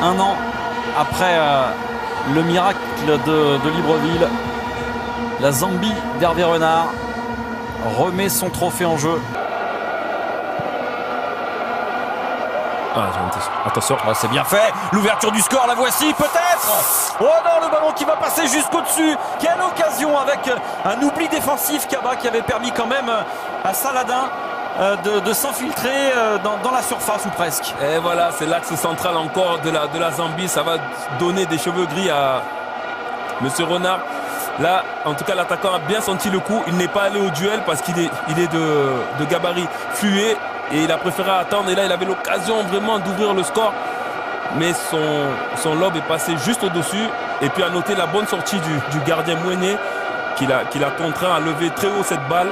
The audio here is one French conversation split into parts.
un an après le miracle de Libreville. La Zambie d'Hervé Renard remet son trophée en jeu. Attention. C'est bien fait. L'ouverture du score, la voici peut-être. Oh non, le ballon qui va passer jusqu'au-dessus. Quelle occasion avec un oubli défensif Kaba qui avait permis quand même à Saladin de s'infiltrer dans la surface ou presque. Et voilà, c'est l'axe central encore de la Zambie. Ça va donner des cheveux gris à Monsieur Renard. Là, en tout cas, l'attaquant a bien senti le coup. Il n'est pas allé au duel parce qu'il est de gabarit fluet. Et il a préféré attendre. Et là, il avait l'occasion vraiment d'ouvrir le score. Mais son lob est passé juste au-dessus. Et puis à noter la bonne sortie du gardien Mouené qui l'a contraint à lever très haut cette balle.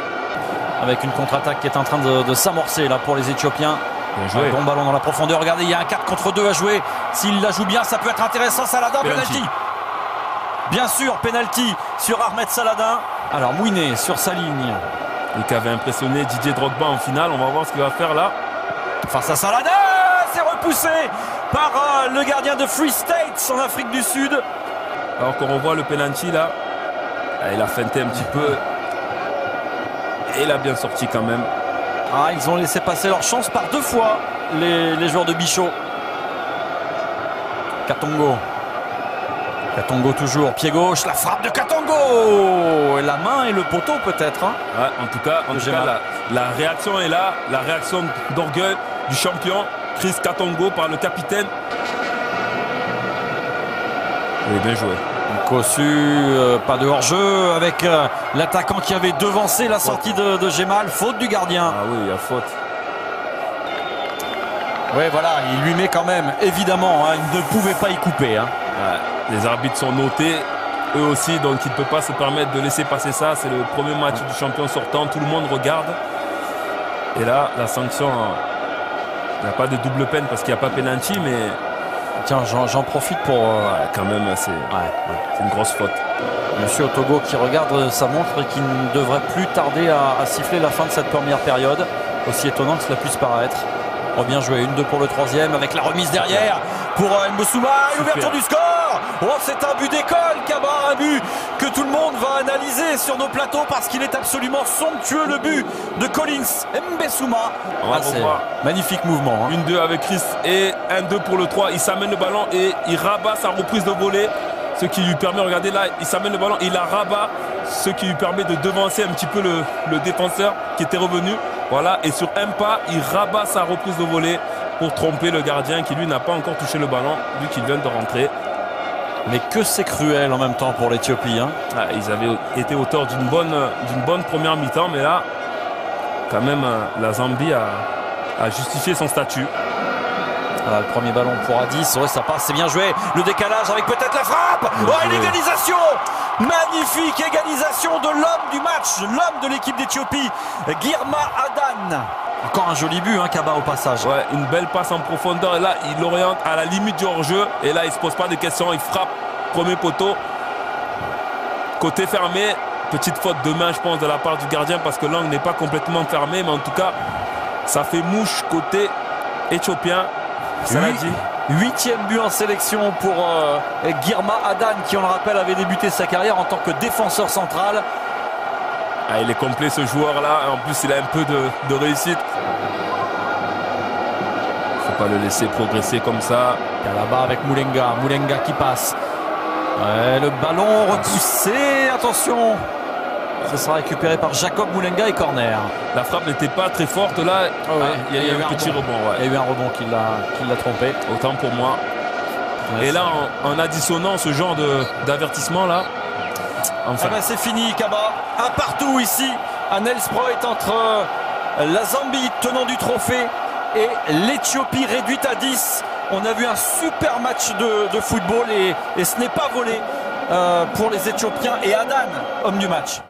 Avec une contre-attaque qui est en train de s'amorcer là pour les Éthiopiens. Un bon ballon dans la profondeur. Regardez, il y a un 4 contre 2 à jouer. S'il la joue bien, ça peut être intéressant. Saladin, penalty. Bien sûr, penalty sur Ahmed Saladin. Alors Mouiné sur sa ligne. Et qui avait impressionné Didier Drogba en finale. On va voir ce qu'il va faire là. Face à Saladin, c'est repoussé par le gardien de Free State en Afrique du Sud. Alors qu'on revoit le penalty là. Il a feinté un petit peu. Et il a bien sorti quand même. Ils ont laissé passer leur chance par 2 fois, les joueurs de Bichot. Katongo. Katongo toujours, pied gauche, la frappe de Katongo. La main et le poteau peut-être. Ouais, en tout cas la réaction est là. La réaction d'orgueil du champion, Chris Katongo par le capitaine. Oui, bien joué. Cossu, pas de hors-jeu avec l'attaquant qui avait devancé la sortie de Gemal. Faute du gardien. Ah oui, il y a faute. Oui, voilà, il lui met quand même, évidemment, il ne pouvait pas y couper. Ouais, les arbitres sont notés, eux aussi, donc il ne peut pas se permettre de laisser passer ça. C'est le premier match du champion sortant, tout le monde regarde. Et là, la sanction, il n'y a pas de double peine parce qu'il n'y a pas penalty, mais... Tiens, j'en profite pour... quand même, c'est une grosse faute. Monsieur Otogo qui regarde sa montre et qui ne devrait plus tarder à siffler la fin de cette première période, aussi étonnant que cela puisse paraître. Oh, bien joué, 1-2 pour le troisième avec la remise derrière pour Mbossouma, l'ouverture du score. Oh, c'est un but d'école, Kaba, un but que tout le monde va analyser sur nos plateaux parce qu'il est absolument somptueux, le but de Collins Mbessouma. C'est magnifique mouvement. 1-2 avec Chris et 1-2 pour le 3. Il s'amène le ballon et il rabat sa reprise de volée, ce qui lui permet, regardez là, il s'amène le ballon, il la rabat, ce qui lui permet de devancer un petit peu le défenseur qui était revenu. Voilà, et sur un pas, il rabat sa reprise de volée pour tromper le gardien qui lui n'a pas encore touché le ballon vu qu'il vient de rentrer. Mais que c'est cruel en même temps pour l'Éthiopie. Ils avaient été auteurs d'une bonne première mi-temps, mais là, quand même, la Zambie a justifié son statut. Voilà, le premier ballon pour Addis, ça passe, c'est bien joué. Le décalage avec peut-être la frappe. Une égalisation. Magnifique égalisation de l'homme du match, l'homme de l'équipe d'Éthiopie, Girma Adan. Encore un joli but, Kaba, au passage. Ouais, une belle passe en profondeur. Et là, il l'oriente à la limite du hors-jeu. Et là, il ne se pose pas de questions. Il frappe premier poteau. Côté fermé. Petite faute de main, je pense, de la part du gardien parce que l'angle n'est pas complètement fermé. Mais en tout cas, ça fait mouche côté éthiopien. Ça l'a dit. 8e but en sélection pour Girma Adan qui, on le rappelle, avait débuté sa carrière en tant que défenseur central. Il est complet ce joueur là. En plus il a un peu de réussite. Il ne faut pas le laisser progresser comme ça. Il y a là-bas avec Moulenga qui passe. Le ballon repoussé. Attention. Ce sera récupéré par Jacob Moulenga et corner. La frappe n'était pas très forte là. Il y a eu un petit rebond. Il y a eu un rebond qui l'a trompé. Autant pour moi. Et là, en additionnant ce genre d'avertissement là. Enfin. C'est fini, Kaba. Un partout ici à Nelspruit entre la Zambie, tenant du trophée, et l'Éthiopie réduite à 10. On a vu un super match de football et ce n'est pas volé pour les Éthiopiens et Adan, homme du match.